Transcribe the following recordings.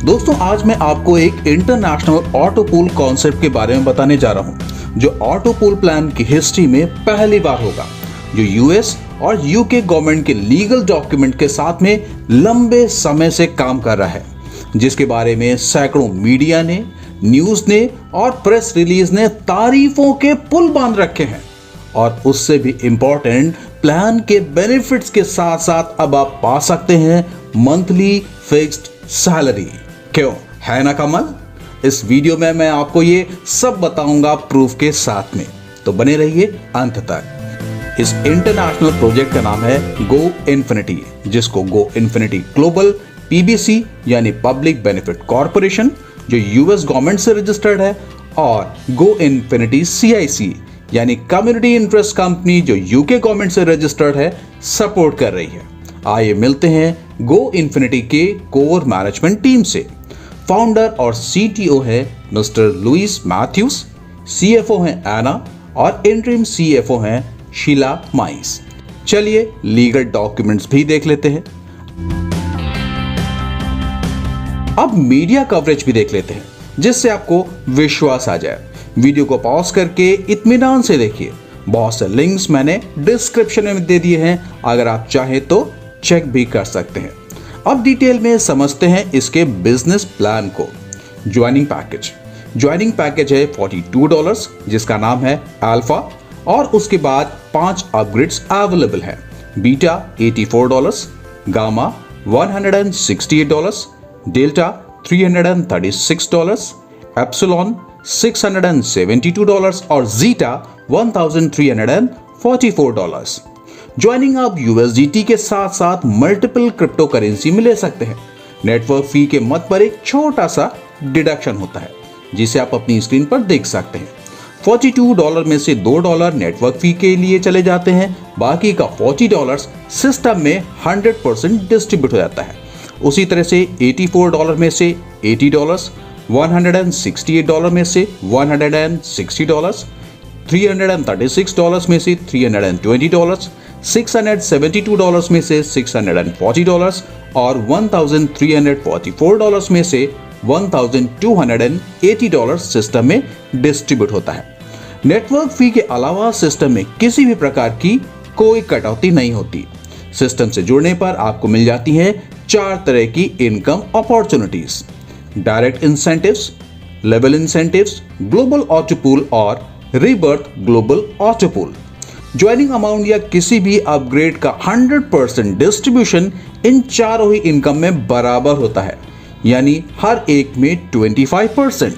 दोस्तों आज मैं आपको एक इंटरनेशनल ऑटो पूल कॉन्सेप्ट के बारे में बताने जा रहा हूं, जो ऑटो पूल प्लान की हिस्ट्री में पहली बार होगा, जो यूएस और यूके गवर्नमेंट के लीगल डॉक्यूमेंट के साथ में लंबे समय से काम कर रहा है, जिसके बारे में सैकड़ों मीडिया ने, न्यूज ने और प्रेस रिलीज ने तारीफों के पुल बांध रखे हैं। और उससे भी इंपॉर्टेंट, प्लान के बेनिफिट्स के साथ साथ अब आप पा सकते हैं मंथली फिक्स्ड सैलरी। क्यों है ना कमाल? इस वीडियो में मैं आपको ये सब बताऊंगा प्रूफ के साथ में, तो बने रहिए अंत तक। इस इंटरनेशनल प्रोजेक्ट का नाम है गो इन्फिनिटी, जिसको गो इन्फिनिटी ग्लोबल पीबीसी यानी पब्लिक बेनिफिट कॉर्पोरेशन, जो यूएस गवर्नमेंट से रजिस्टर्ड है, और गो इन्फिनिटी सीआईसी यानी कम्युनिटी इंटरेस्ट कंपनी, जो यूके गवर्नमेंट से रजिस्टर्ड है, सपोर्ट कर रही है। आइए मिलते हैं गो इन्फिनिटी के कोर मैनेजमेंट टीम से। फाउंडर और सीटीओ है मिस्टर लुइस मैथ्यूज, सीएफओ हैं एना और इंटरिम सीएफओ हैं शीला माइस। चलिए लीगल डॉक्यूमेंट्स भी देख लेते हैं। अब मीडिया कवरेज भी देख लेते हैं, जिससे आपको विश्वास आ जाए। वीडियो को पॉज करके इत्मीनान से देखिए। बहुत से लिंक्स मैंने डिस्क्रिप्शन में दे दिए हैं, अगर आप चाहें तो चेक भी कर सकते हैं। अब डिटेल में समझते हैं इसके बिजनेस प्लान को। ज्वाइनिंग पैकेज है $42, जिसका नाम है अल्फा, और उसके बाद 5 अपग्रेड्स अवेलेबल हैं। बीटा $84, गामा $168, डेल्टा $336, एप्सिलॉन $672 और जीटा $1344। ज्वाइनिंग आप यूएसडीटी के साथ साथ मल्टीपल क्रिप्टो करेंसी में ले सकते हैं। नेटवर्क फी के मद पर एक छोटा सा डिडक्शन होता है, जिसे आप अपनी स्क्रीन पर देख सकते हैं। $42 में से $2 नेटवर्क फी के लिए चले जाते हैं, बाकी का $40 सिस्टम में 100% डिस्ट्रीब्यूट हो जाता है। उसी तरह से $84 में से $80, $168 में से $160, $336 में से $320, $672 में से $640 और $1344 में से $1280 सिस्टम में डिस्ट्रीब्यूट होता है। नेटवर्क फी के अलावा सिस्टम में किसी भी प्रकार की कोई कटौती नहीं होती। सिस्टम से जुड़ने पर आपको मिल जाती हैं 4 तरह की income opportunities: direct incentives, level incentives, global auto pool और rebirth global auto pool. Joining amount या किसी भी अपग्रेड का 100% डिस्ट्रीब्यूशन इन चारों ही इनकम में बराबर होता है, यानी हर एक में 25%,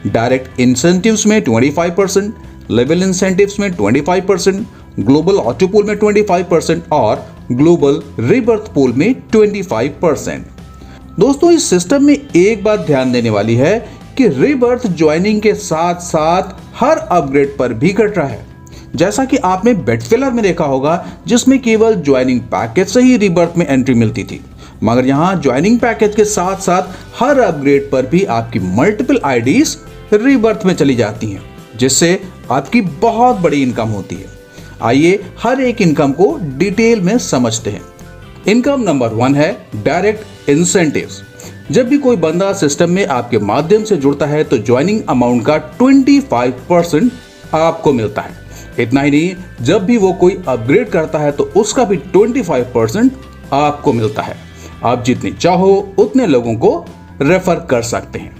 डायरेक्ट इंसेंटिव्स में 25%, लेवल इंसेंटिव्स में 25%, ग्लोबल ऑटो पूल में 25% और ग्लोबल रीबर्थ पूल में 25%। दोस्तों इस सिस्टम में एक बात ध्यान देने वाली है कि रीबर्थ ज्वाइनिंग के साथ साथ हर अपग्रेड पर भी घट रहा है। जैसा कि आपने बेटफिलर में देखा होगा, जिसमें केवल ज्वाइनिंग पैकेज से ही रीबर्थ में एंट्री मिलती थी, मगर यहां ज्वाइनिंग पैकेज के साथ साथ हर अपग्रेड पर भी आपकी मल्टीपल आईडीज रीबर्थ में चली जाती हैं, जिससे आपकी बहुत बड़ी इनकम होती है। आइए हर एक इनकम को डिटेल में समझते हैं। इनकम नंबर 1 है डायरेक्ट इंसेंटिव्स। जब भी कोई बंदा सिस्टम में आपके माध्यम से जुड़ता है तो ज्वाइनिंग अमाउंट का 25% आपको मिलता है। इतना ही नहीं, जब भी वो कोई अपग्रेड करता है तो उसका भी 25% आपको मिलता है। आप जितने चाहो उतने लोगों को रेफर कर सकते हैं।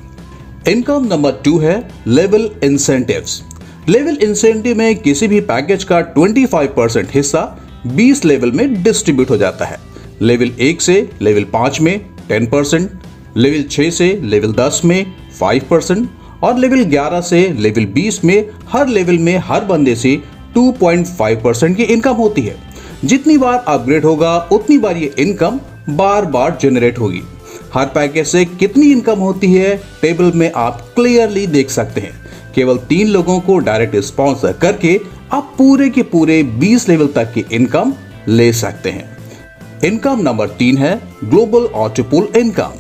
इनकम नंबर 2 है लेवल इंसेंटिव्स। लेवल इंसेंटिव में किसी भी पैकेज का 25% हिस्सा 20 लेवल में डिस्ट्रीब्यूट हो जाता है। लेवल 1 से लेवल 5 में 10%, लेवल 6 से लेवल 10 में 5% और लेवल 11 से लेवल 20 में हर लेवल में हर बंदे से 2.5% की इनकम होती है। जितनी बार अपग्रेड होगा उतनी बार ये इनकम बार बार जनरेट होगी। हर पैकेज से कितनी इनकम होती है टेबल में आप क्लियरली देख सकते हैं। केवल 3 लोगों को डायरेक्ट स्पॉन्सर करके आप पूरे के पूरे 20 लेवल तक की इनकम ले सकते हैं। इनकम नंबर 3 है global auto pool income.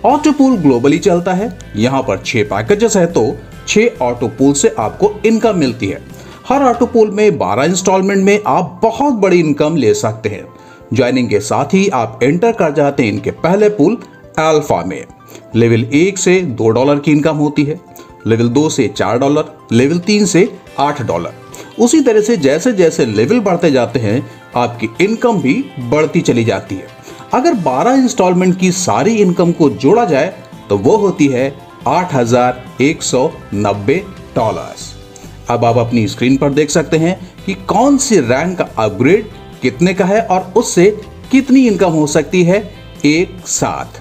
Auto pool globally चलता है। यहाँ पर 6 पैकेजेस है तो 6 ऑटो पूल से आपको इनकम मिलती है। हर ऑटो पूल में 12 इंस्टॉलमेंट में आप बहुत बड़ी इनकम ले सकते हैं। ज्वाइनिंग के साथ ही आप एंटर कर जाते हैं इनके पहले पूल अल्फा में लेवल 1 से $2 की इनकम होती है, लेवल 2 से $4, लेवल 3 से $8। उसी तरह से जैसे जैसे लेवल बढ़ते जाते हैं आपकी इनकम भी बढ़ती चली जाती है। अगर 12 इंस्टॉलमेंट की सारी इनकम को जोड़ा जाए तो वो होती है $8,190। अब आप अपनी स्क्रीन पर देख सकते हैं कि कौन सी रैंक का अपग्रेड कितने का है और उससे कितनी इनकम हो सकती है एक साथ।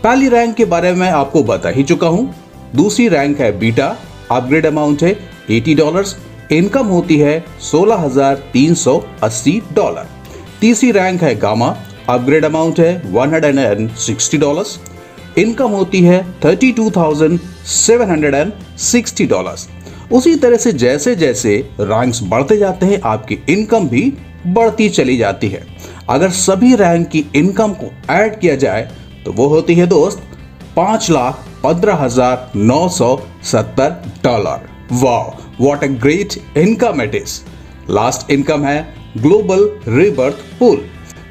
पहली रैंक के बारे में आपको बता ही चुका हूं। दूसरी रैंक है बीटा, अपग्रेड अमाउंट है $80, इनकम होती है $16,380। तीसरी रैंक है गामा, अपग्रेड अमाउंट है $160, इनकम होती है $32,760। उसी तरह से जैसे जैसे रैंक्स बढ़ते जाते हैं आपकी इनकम भी बढ़ती चली जाती है। अगर सभी रैंक की इनकम को ऐड किया जाए तो वो होती है दोस्त $5,15,970। वाह, what a great income it is. Last income है ग्लोबल रीबर्थ पूल।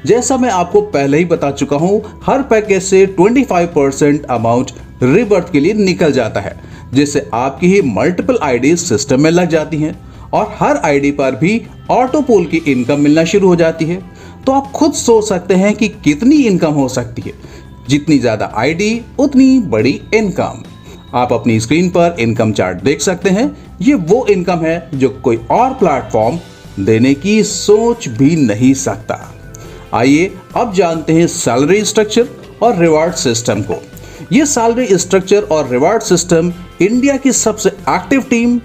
जैसा मैं आपको पहले ही बता चुका हूं, हर पैकेज से 25% अमाउंट रीबर्थ के लिए निकल जाता है, जिससे आपकी ही मल्टीपल आईडी सिस्टम में लग जाती हैं और हर आईडी पर भी ऑटो पूल की इनकम मिलना शुरू हो जाती है। तो आप खुद सोच सकते हैं कि कितनी इनकम हो सकती है। जितनी ज्यादा आईडी उतनी बड़ी इनकम। आप अपनी स्क्रीन पर इनकम चार्ट देख सकते हैं। ये वो इनकम है जो कोई और प्लेटफॉर्म देने की सोच भी नहीं सकता। आइए अब जानते हैं सैलरी स्ट्रक्चर और रिवार्ड सिस्टम को। ये सैलरी स्ट्रक्चर और रिवार्ड सिस्टम इंडिया की सबसे active team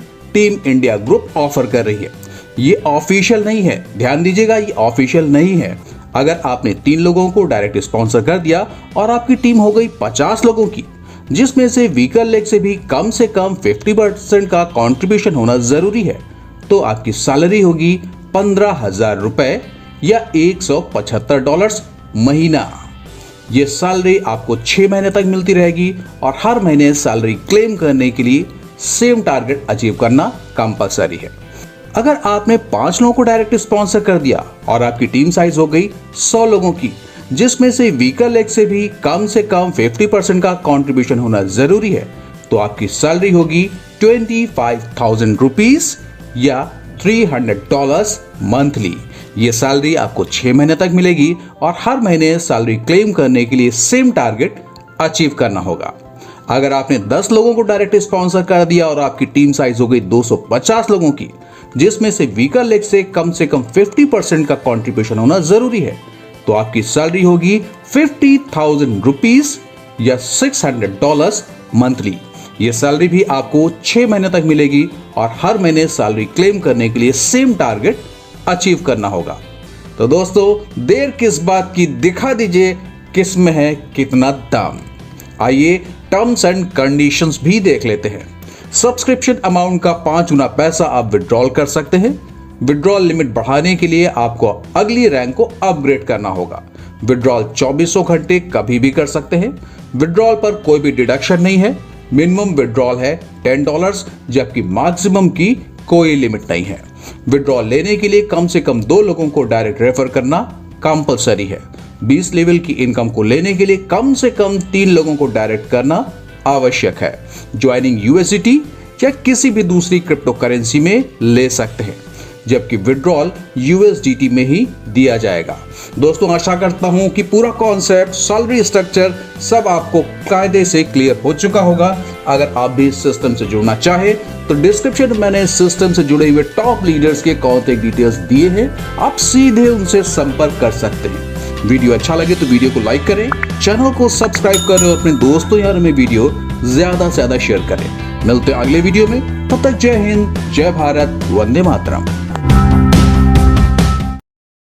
India group offer कर रही है। ये ऑफिशियल नहीं है, ध्यान दीजिएगा, ये ऑफिशियल नहीं है। अगर आपने 3 लोगों को डायरेक्ट स्पॉन्सर कर दिया और आपकी टीम हो गई 50 लोगों की, जिसमें से वीकर लेग से भी कम 50% का कंट्रीब्यूशन होना जरूरी है, तो आपकी सैलरी होगी ₹15,000 या $175 महीना। ये सैलरी आपको 6 महीने तक मिलती रहेगी और हर महीने सैलरी क्लेम करने के लिए सेम टारगेट अचीव करना कंपलसरी है। अगर आपने 5 लोगों को डायरेक्ट स्पॉन्सर कर दिया और आपकी टीम साइज हो गई 100 लोगों की, जिसमें से वीकर लेग से भी कम 50% का कंट्रीब्यूशन होना जरूरी है, तो आपकी सैलरी होगी ₹25,000 या $300 मंथली। ये सैलरी आपको 6 महीने तक मिलेगी और हर महीने सैलरी क्लेम करने के लिए सेम टारगेट अचीव करना होगा। अगर आपने 10 लोगों को डायरेक्ट स्पॉन्सर कर दिया और आपकी टीम साइज हो गई 250 लोगों की, जिसमें से वीकर लेग से कम 50% का कंट्रीब्यूशन होना जरूरी है, तो आपकी सैलरी होगी ₹50,000 या $600 मंथली। ये सैलरी भी आपको 6 महीने तक मिलेगी और हर महीने सैलरी क्लेम करने के लिए सेम टारगेट अचीव करना होगा। तो दोस्तों, देर किस बात की, दिखा दीजिए किस में है कितना दाम। आइए टर्म्स एंड कंडीशंस भी देख लेते हैं। सब्सक्रिप्शन अमाउंट का 5 गुना पैसा आप विड्रॉल कर सकते हैं। विड्रॉल लिमिट बढ़ाने के लिए आपको अगली रैंक को अपग्रेड करना होगा। विड्रॉल 2400 घंटे कभी भी कर सकते हैं। विड्रॉल पर कोई भी डिडक्शन नहीं है। मिनिमम विड्रॉल है $10, जबकि मैक्सिमम की कोई लिमिट नहीं है। विड्रॉल लेने के लिए कम से कम 2 लोगों को डायरेक्ट रेफर करना कंपलसरी है। 20 लेवल की इनकम को लेने के लिए कम से कम 3 लोगों को डायरेक्ट करना आवश्यक है। ज्वाइनिंग USDT या किसी भी दूसरी क्रिप्टो करेंसी में ले सकते हैं, जबकि विड्रॉल USDT में ही दिया जाएगा। दोस्तों, आशा करता हूं कि पूरा कॉन्सेप्ट, सैलरी स्ट्रक्चर सब आपको कायदे से क्लियर हो चुका होगा। अगर आप भी इस सिस्टम से जुड़ना चाहे तो डिस्क्रिप्शन में मैंने इस सिस्टम से जुड़े हुए टॉप लीडर्स के कॉन्टैक्ट डिटेल्स दिए हैं, आप सीधे उनसे संपर्क कर सकते हैं। वीडियो अच्छा लगे तो वीडियो को लाइक करें, चैनल को सब्सक्राइब करें और अपने दोस्तों यार में वीडियो ज्यादा से ज्यादा शेयर करें। मिलते हैं अगले वीडियो में, तब तक जय हिंद, जय भारत, वंदे मातरम।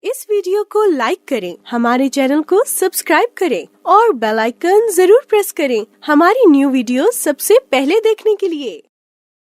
इस वीडियो को लाइक करें, हमारे चैनल को सब्सक्राइब करें और बेल आइकन जरूर प्रेस करें हमारी न्यू वीडियो सबसे पहले देखने के लिए।